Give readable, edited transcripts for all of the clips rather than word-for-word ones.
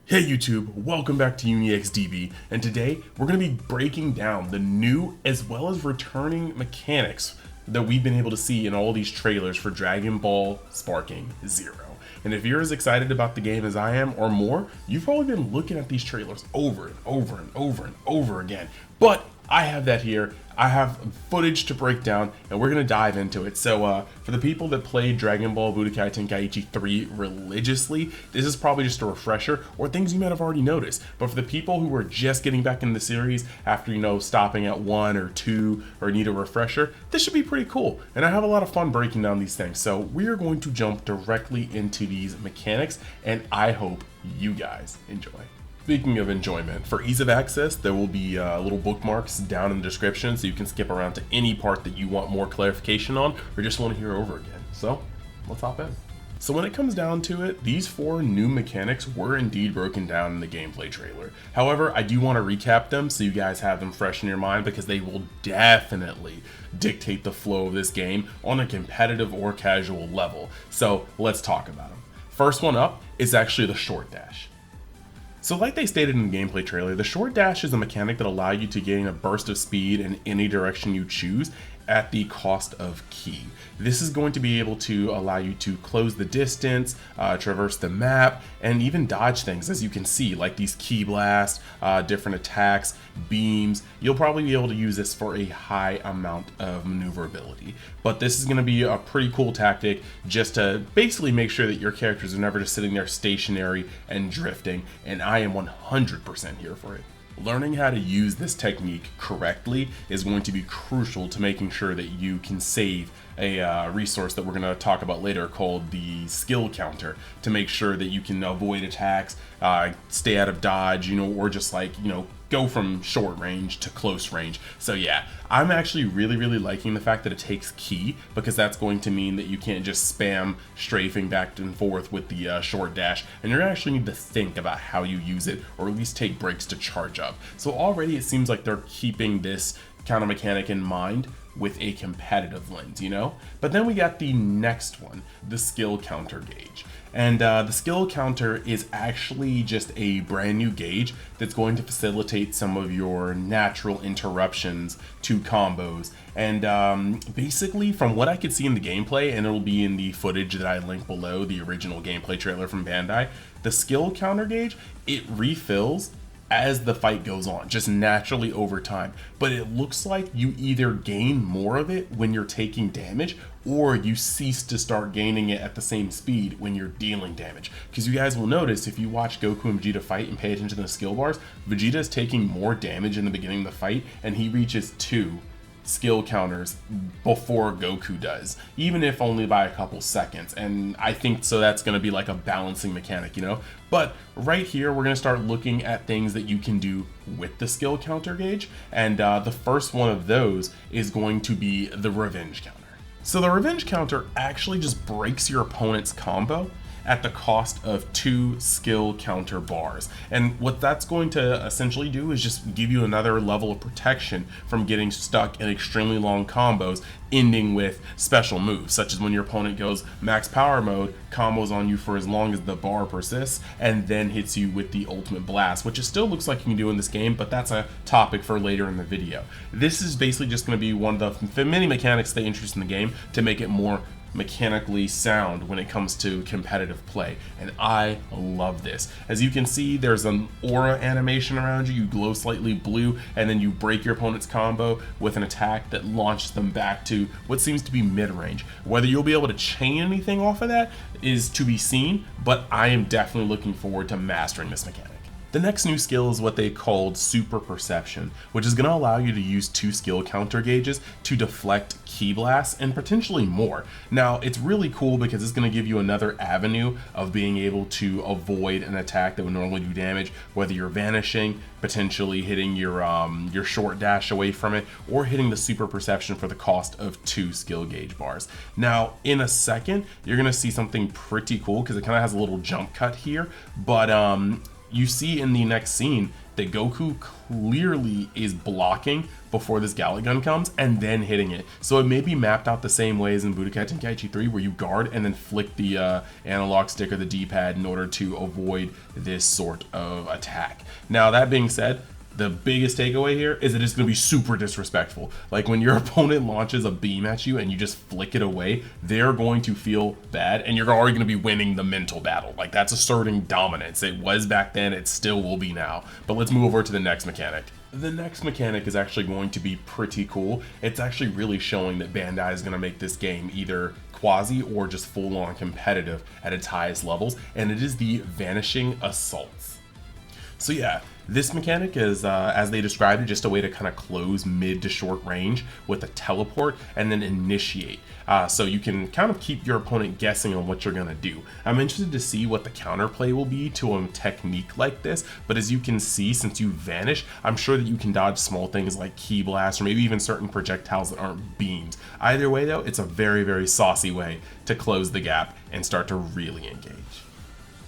Hey YouTube, welcome back to UniXDB, and today we're going to be breaking down the new as well as returning mechanics that we've been able to see in all these trailers for Dragon Ball Sparking Zero. And if you're as excited about the game as I am or more, you've probably been looking at these trailers over and over and over and over again. But I have that here. I have footage to break down, and we're going to dive into it. So for the people that played Dragon Ball Budokai Tenkaichi 3 religiously, this is probably just a refresher or things you might have already noticed. But for the people who are just getting back in the series after, stopping at 1 or 2 or need a refresher, this should be pretty cool. And I have a lot of fun breaking down these things. So we are going to jump directly into these mechanics, and I hope you guys enjoy. Speaking of enjoyment, for ease of access, there will be little bookmarks down in the description so you can skip around to any part that you want more clarification on or just want to hear over again. So let's hop in. So when it comes down to it, these 4 new mechanics were indeed broken down in the gameplay trailer. However, I do want to recap them so you guys have them fresh in your mind because they will definitely dictate the flow of this game on a competitive or casual level. So let's talk about them. First one up is actually the short dash. So like they stated in the gameplay trailer, the short dash is a mechanic that allows you to gain a burst of speed in any direction you choose at the cost of ki. This is going to be able to allow you to close the distance, traverse the map, and even dodge things, as you can see, like these ki blasts, different attacks, beams. You'll probably be able to use this for a high amount of maneuverability. But this is going to be a pretty cool tactic just to basically make sure that your characters are never just sitting there stationary and drifting, and I am 100% here for it. Learning how to use this technique correctly is going to be crucial to making sure that you can save a resource that we're going to talk about later called the skill counter to make sure that you can avoid attacks, stay out of dodge, or just go from short range to close range. So yeah, I'm actually really liking the fact that it takes ki, because that's going to mean that you can't just spam strafing back and forth with the short dash, and you're gonna actually need to think about how you use it, or at least take breaks to charge up. So already it seems like they're keeping this kind of mechanic in mind with a competitive lens, But then we got the next one, the skill counter gauge. And the skill counter is actually just a brand new gauge that's going to facilitate some of your natural interruptions to combos. And basically, from what I could see in the gameplay, and it'll be in the footage that I link below, the original gameplay trailer from Bandai, the skill counter gauge, it refills as the fight goes on, just naturally over time. But it looks like you either gain more of it when you're taking damage, or you cease to start gaining it at the same speed when you're dealing damage. Because you guys will notice, if you watch Goku and Vegeta fight and pay attention to the skill bars, Vegeta is taking more damage in the beginning of the fight, and he reaches 2 skill counters before Goku does, even if only by a couple seconds. And I think so that's going to be like a balancing mechanic, But right here, we're going to start looking at things that you can do with the skill counter gauge. And the first one of those is going to be the revenge counter. So the revenge counter actually just breaks your opponent's combo at the cost of 2 skill counter bars. And what that's going to essentially do is just give you another level of protection from getting stuck in extremely long combos, ending with special moves, such as when your opponent goes max power mode, combos on you for as long as the bar persists, and then hits you with the ultimate blast, which it still looks like you can do in this game, but that's a topic for later in the video. This is basically just going to be one of the many mechanics they introduced in the game to make it more mechanically sound when it comes to competitive play, and I love this. As you can see, there's an aura animation around you. You glow slightly blue, and then you break your opponent's combo with an attack that launches them back to what seems to be mid-range. Whether you'll be able to chain anything off of that is to be seen, but I am definitely looking forward to mastering this mechanic. The next new skill is what they called Super Perception, which is going to allow you to use 2 skill counter gauges to deflect ki blasts and potentially more. Now, it's really cool because it's going to give you another avenue of being able to avoid an attack that would normally do damage, whether you're vanishing, potentially hitting your short dash away from it, or hitting the Super Perception for the cost of 2 skill gauge bars. Now, in a second, you're going to see something pretty cool because it kind of has a little jump cut here, but you see in the next scene that Goku clearly is blocking before this Galick Gun comes and then hitting it. So it may be mapped out the same way as in Budokai Tenkaichi 3, where you guard and then flick the analog stick or the D-pad in order to avoid this sort of attack. Now, that being said, the biggest takeaway here is that it's going to be super disrespectful. Like when your opponent launches a beam at you and you just flick it away, they're going to feel bad and you're already going to be winning the mental battle. Like that's asserting dominance. It was back then, it still will be now. But let's move over to the next mechanic. The next mechanic is actually going to be pretty cool. It's actually really showing that Bandai is going to make this game either quasi or just full-on competitive at its highest levels, and it is the Vanishing Assaults. So yeah, this mechanic is, as they described it, just a way to kind of close mid to short range with a teleport and then initiate. So you can kind of keep your opponent guessing on what you're going to do. I'm interested to see what the counterplay will be to a technique like this, but as you can see, since you vanish, I'm sure that you can dodge small things like Ki Blast or maybe even certain projectiles that aren't beams. Either way though, it's a very, very saucy way to close the gap and start to really engage.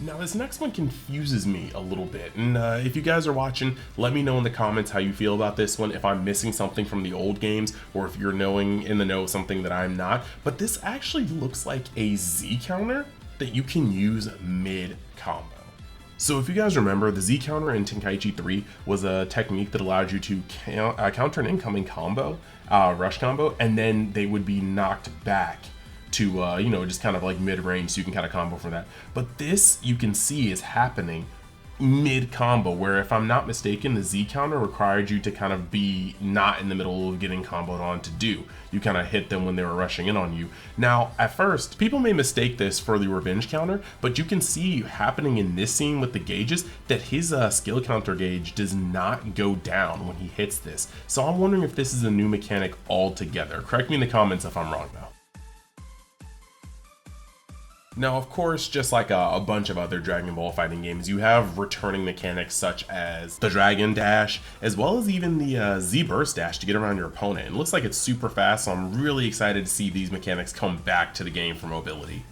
Now this next one confuses me a little bit, and if you guys are watching, let me know in the comments how you feel about this one, if I'm missing something from the old games, or if you're in the know something that I'm not. But this actually looks like a Z counter that you can use mid-combo. So if you guys remember, the Z counter in Tenkaichi 3 was a technique that allowed you to counter an incoming combo, rush combo, and then they would be knocked back to, just kind of like mid-range, so you can kind of combo for that. But this, you can see, is happening mid-combo, where if I'm not mistaken, the Z counter required you to kind of be not in the middle of getting comboed on to do. You kind of hit them when they were rushing in on you. Now, at first, people may mistake this for the revenge counter, but you can see happening in this scene with the gauges that his skill counter gauge does not go down when he hits this. So I'm wondering if this is a new mechanic altogether. Correct me in the comments if I'm wrong though. Now, of course, just like a bunch of other Dragon Ball fighting games, you have returning mechanics such as the Dragon Dash, as well as even the Z Burst Dash to get around your opponent. It looks like it's super fast, so I'm really excited to see these mechanics come back to the game for mobility.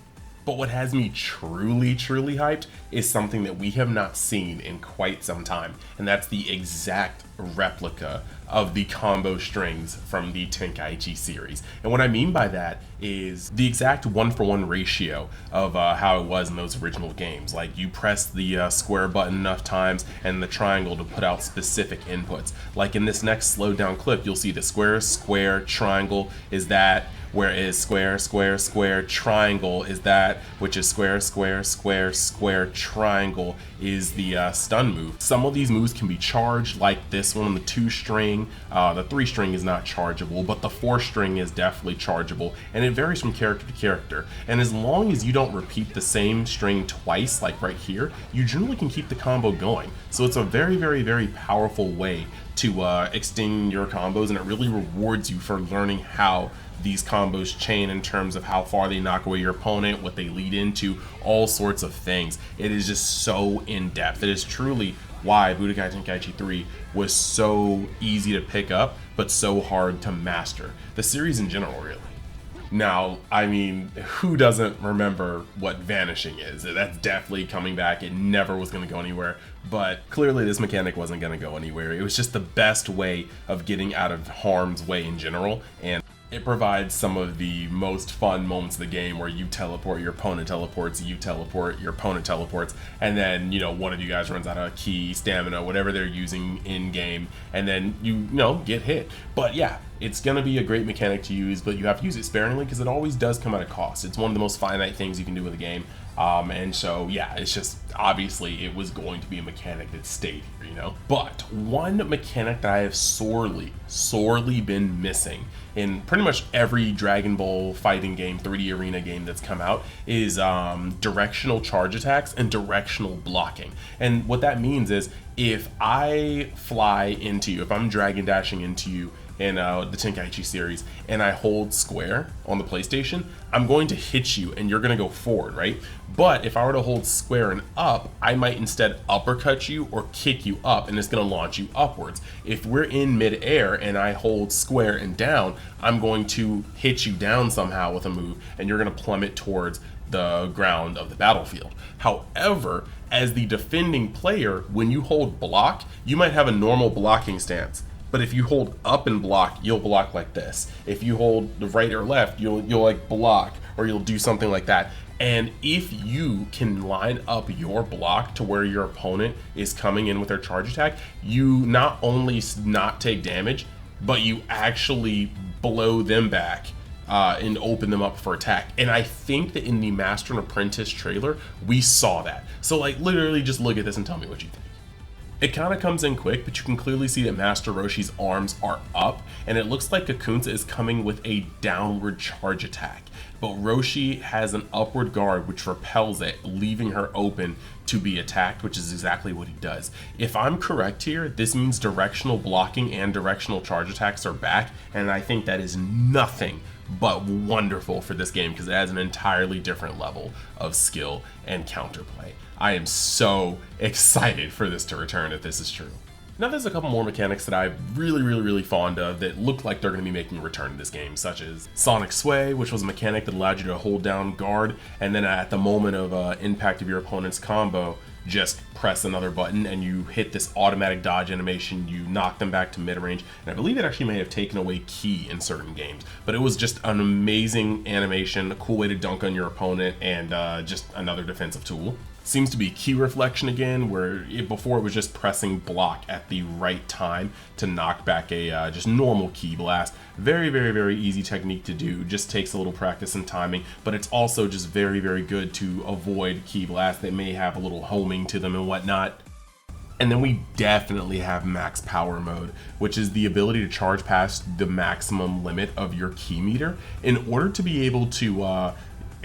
But what has me truly hyped is something that we have not seen in quite some time, and that's the exact replica of the combo strings from the Tenkaichi series. And what I mean by that is the exact 1-for-1 ratio of how it was in those original games. Like you press the square button enough times and the triangle to put out specific inputs. Like in this next slowed down clip, you'll see the square, triangle is that, whereas square, triangle is that, which is square, triangle is the stun move. Some of these moves can be charged, like this one on the 2-string. The 3-string is not chargeable, but the 4-string is definitely chargeable, and it varies from character to character. And as long as you don't repeat the same string twice, like right here, you generally can keep the combo going. So it's a very powerful way to extend your combos, and it really rewards you for learning how these combos chain in terms of how far they knock away your opponent, what they lead into, all sorts of things. It is just so in-depth. It is truly why Budokai Tenkaichi 3 was so easy to pick up, but so hard to master. The series in general, really. Now, I mean, who doesn't remember what vanishing is? That's definitely coming back. It never was going to go anywhere, but clearly this mechanic wasn't going to go anywhere. It was just the best way of getting out of harm's way in general, and it provides some of the most fun moments of the game where you teleport, your opponent teleports, you teleport, your opponent teleports, and then, one of you guys runs out of key, stamina, whatever they're using in game, and then you get hit. But yeah, it's gonna be a great mechanic to use, but you have to use it sparingly because it always does come at a cost. It's one of the most finite things you can do with a game. And so, yeah, it's just, obviously, it was going to be a mechanic that stayed here, But one mechanic that I have sorely been missing in pretty much every Dragon Ball fighting game, 3D arena game that's come out is directional charge attacks and directional blocking. And what that means is if I fly into you, if I'm Dragon Dashing into you, in the Tenkaichi series, and I hold square on the PlayStation, I'm going to hit you and you're going to go forward, right? But if I were to hold square and up, I might instead uppercut you or kick you up, and it's going to launch you upwards. If we're in midair and I hold square and down, I'm going to hit you down somehow with a move, and you're going to plummet towards the ground of the battlefield. However, as the defending player, when you hold block, you might have a normal blocking stance. But if you hold up and block, you'll block like this. If you hold the right or left, you'll like block, or you'll do something like that. And if you can line up your block to where your opponent is coming in with their charge attack, you not only not take damage, but you actually blow them back and open them up for attack. And I think that in the Master and Apprentice trailer, we saw that. So like literally just look at this and tell me what you think. It kind of comes in quick, but you can clearly see that Master Roshi's arms are up, and it looks like Kakunsa is coming with a downward charge attack. But Roshi has an upward guard which repels it, leaving her open to be attacked, which is exactly what he does. If I'm correct here, this means directional blocking and directional charge attacks are back, and I think that is nothing but wonderful for this game because it has an entirely different level of skill and counterplay. I am so excited for this to return if this is true. Now there's a couple more mechanics that I'm really fond of that look like they're going to be making a return to this game, such as Sonic Sway, which was a mechanic that allowed you to hold down guard, and then at the moment of impact of your opponent's combo, just press another button and you hit this automatic dodge animation, you knock them back to mid-range, and I believe it actually may have taken away ki in certain games, but it was just an amazing animation, a cool way to dunk on your opponent, and just another defensive tool. Seems to be ki reflection again, where before it was just pressing block at the right time to knock back a just normal ki blast. Very easy technique to do, just takes a little practice and timing, but it's also just very good to avoid ki blasts that may have a little homing to them and whatnot. And then we definitely have max power mode, which is the ability to charge past the maximum limit of your ki meter in order to be able to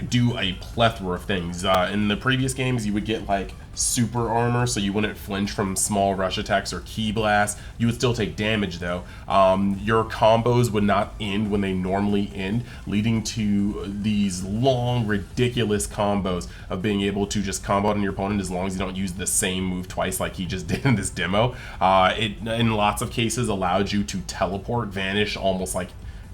do a plethora of things. In the previous games, you would get like super armor, so you wouldn't flinch from small rush attacks or ki blasts. You would still take damage though. Your combos would not end when they normally end, leading to these long, ridiculous combos of being able to just combo on your opponent as long as you don't use the same move twice like he just did in this demo. It, in lots of cases, allowed you to teleport, vanish almost like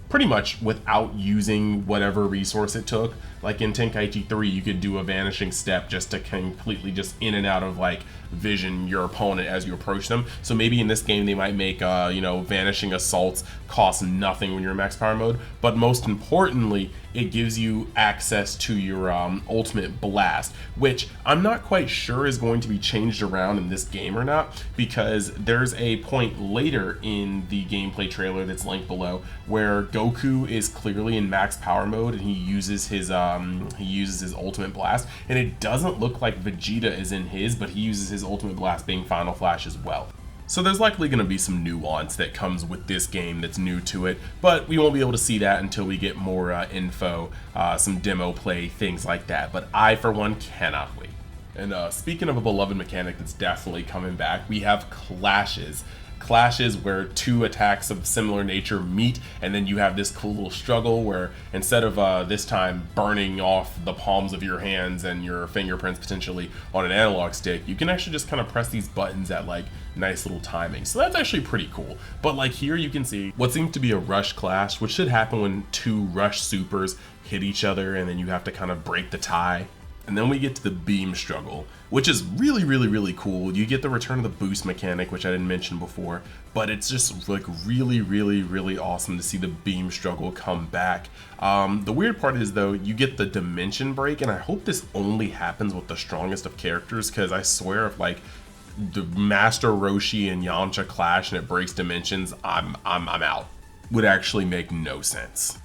pretty much without using whatever resource it took. Like in Tenkaichi 3, you could do a vanishing step just to completely just in and out of like vision your opponent as you approach them. So maybe in this game they might make vanishing assaults cost nothing when you're in max power mode, but most importantly it gives you access to your ultimate blast, which I'm not quite sure is going to be changed around in this game or not, because there's a point later in the gameplay trailer that's linked below where Goku is clearly in max power mode and he uses his ultimate blast, and it doesn't look like Vegeta is in his, but he uses his ultimate blast being Final Flash as well. So there's likely going to be some nuance that comes with this game that's new to it, but we won't be able to see that until we get more info, some demo play, things like that. But I, for one, cannot wait. And speaking of a beloved mechanic that's definitely coming back, we have clashes. Clashes where two attacks of similar nature meet, and then you have this cool little struggle where instead of this time burning off the palms of your hands and your fingerprints potentially on an analog stick, you can actually just kind of press these buttons at like nice little timing. So that's actually pretty cool. But like here you can see what seems to be a rush clash, which should happen when two rush supers hit each other and then you have to kind of break the tie. And then we get to the beam struggle, which is really cool. You get the return of the boost mechanic, which I didn't mention before, but it's just like really awesome to see the beam struggle come back. The weird part is though, you get the dimension break, and I hope this only happens with the strongest of characters, because I swear if like the Master Roshi and Yamcha clash and it breaks dimensions, I'm out. Would actually make no sense.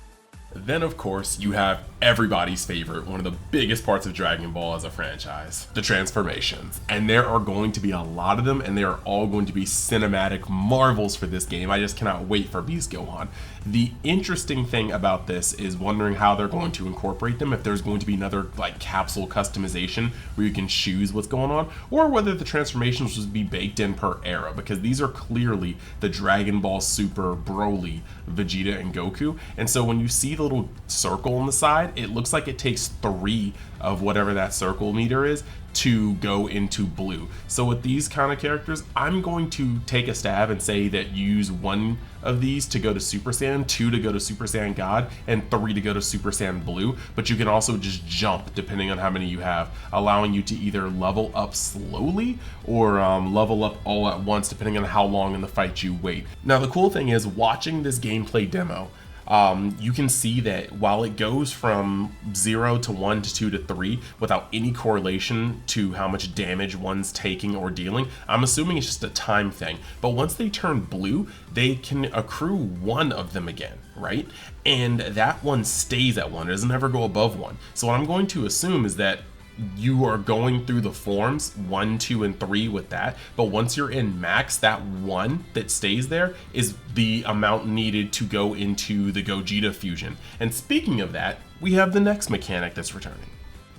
Then of course you have everybody's favorite, one of the biggest parts of Dragon Ball as a franchise, the transformations. And there are going to be a lot of them, and they are all going to be cinematic marvels for this game. I just cannot wait for Beast Gohan. The interesting thing about this is wondering how they're going to incorporate them, if there's going to be another like capsule customization where you can choose what's going on, or whether the transformations will be baked in per era, because these are clearly the Dragon Ball Super Broly, Vegeta and Goku. And so when you see the little circle on the side, side, it looks like it takes 3 of whatever that circle meter is to go into blue. So with these kind of characters, I'm going to take a stab and say that you use 1 of these to go to Super Saiyan, 2 to go to Super Saiyan God, and 3 to go to Super Saiyan Blue. But you can also just jump depending on how many you have, allowing you to either level up slowly or level up all at once depending on how long in the fight you wait. Now the cool thing is, watching this gameplay demo, you can see that while it goes from 0 to 1 to 2 to 3 without any correlation to how much damage one's taking or dealing, I'm assuming it's just a time thing. But once they turn blue, they can accrue 1 of them again, right? And that one stays at 1, it doesn't ever go above 1. So what I'm going to assume is that you are going through the forms 1, 2, and 3 with that, but once you're in max, that 1 that stays there is the amount needed to go into the Gogeta fusion. And speaking of that, we have the next mechanic that's returning.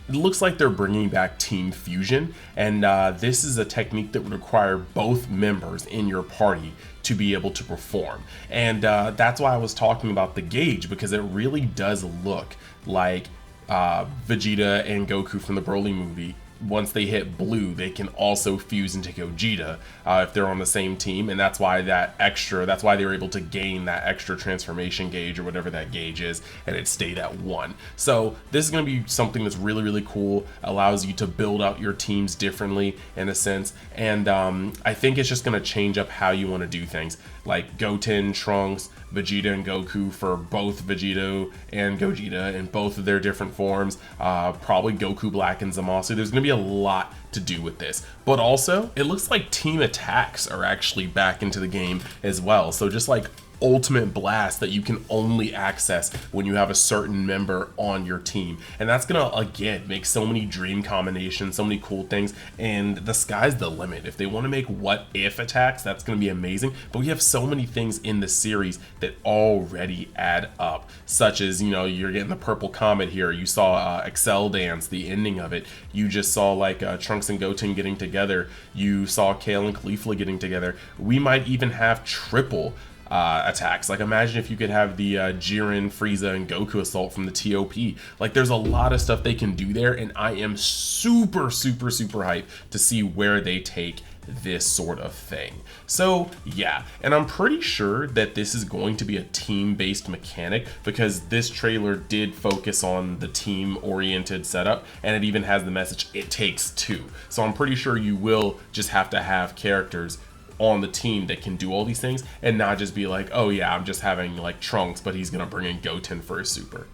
It looks like they're bringing back Team Fusion, and this is a technique that would require both members in your party to be able to perform. And that's why I was talking about the gauge, because it really does look like Vegeta and Goku from the Broly movie. Once they hit blue, they can also fuse into Gogeta if they're on the same team, and that's why that's why they were able to gain that extra transformation gauge or whatever that gauge is, and it stayed at 1. So this is going to be something that's really, really cool, allows you to build out your teams differently in a sense, and I think it's just going to change up how you want to do things, like Goten, Trunks, Vegeta, and Goku for both Vegeta and Gogeta in both of their different forms, probably Goku Black and Zamasu. There's going to be a lot to do with this, but also it looks like team attacks are actually back into the game as well. So just like ultimate blast that you can only access when you have a certain member on your team, and that's gonna again make so many dream combinations, so many cool things, and the sky's the limit. If they want to make what if attacks, that's gonna be amazing, but we have so many things in the series that already add up, such as, you know, you're getting the purple comet here, you saw Excel Dance, the ending of it, you just saw like Trunks and Goten getting together, you saw Kale and Caulifla getting together. We might even have triple attacks. Like imagine if you could have the Jiren, Frieza, and Goku assault from the TOP. Like there's a lot of stuff they can do there, and I am super hyped to see where they take this sort of thing. So yeah, and I'm pretty sure that this is going to be a team-based mechanic, because this trailer did focus on the team-oriented setup, and it even has the message, it takes 2. So I'm pretty sure you will just have to have characters on the team that can do all these things, and not just be like, oh yeah, I'm just having like Trunks, but he's gonna bring in Goten for his super.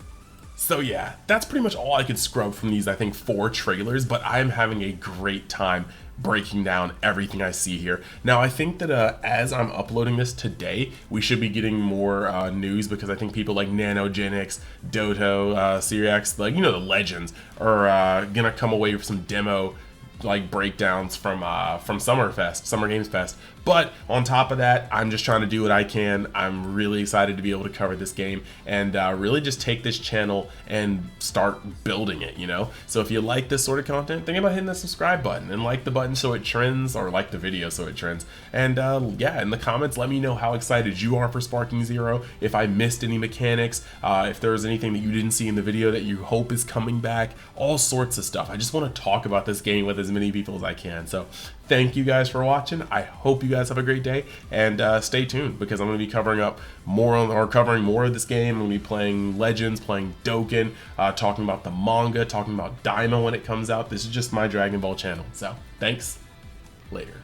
So yeah, that's pretty much all I could scrub from these, I think, 4 trailers, but I'm having a great time breaking down everything I see here. Now I think that as I'm uploading this today, we should be getting more news, because I think people like Nanogenix, Doto, Cyrax, like, you know, the legends are gonna come away with some demo like breakdowns from Summer Games Fest. But on top of that, I'm just trying to do what I can. I'm really excited to be able to cover this game and really just take this channel and start building it, you know? So if you like this sort of content, think about hitting the subscribe button and like the button so it trends, or like the video so it trends. And yeah, in the comments, let me know how excited you are for Sparking Zero, if I missed any mechanics, if there's anything that you didn't see in the video that you hope is coming back, all sorts of stuff. I just want to talk about this game with as many people as I can. So thank you guys for watching. I hope you guys have a great day, and stay tuned, because I'm going to be covering more of this game. I'm going to be playing Legends, playing Dokkan, talking about the manga, talking about Daima when it comes out. This is just my Dragon Ball channel. So thanks. Later.